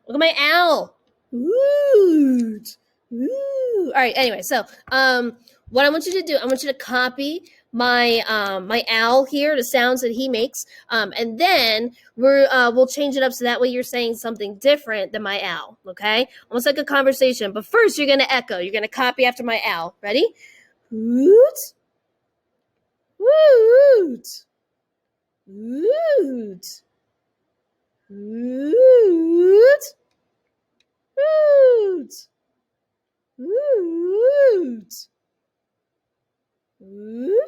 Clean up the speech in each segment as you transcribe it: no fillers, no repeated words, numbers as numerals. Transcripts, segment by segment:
Look at my owl. Woot. Woo. All right. Anyway, so what I want you to do, I want you to copy my owl here, the sounds that he makes, and then we'll change it up so that way you're saying something different than my owl. Okay, almost like a conversation. But first, you're gonna echo. You're gonna copy after my owl. Ready? Woot. Woot. Woot. Woot. Woot. Woot. Woot.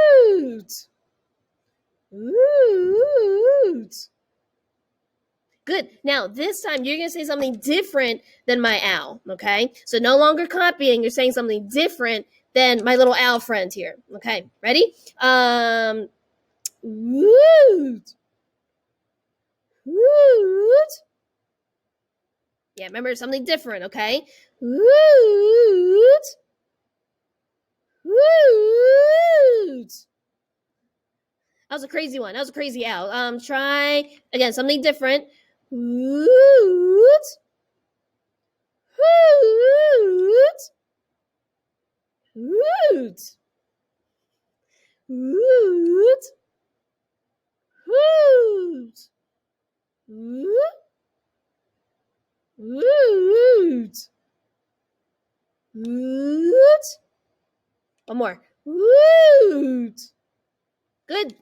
Woot. Woot. Good. Now, this time you're going to say something different than my owl, okay? So no longer copying, you're saying something different than my little owl friend here. Okay, ready? Woot. Woot. Yeah, remember something different, okay? Woot. Woot. That was a crazy one. That was a crazy owl. Try again, something different. Woot. Woot. Woot. Woot. Woot. Woot. Woot. Woot. One more. Woot. Good.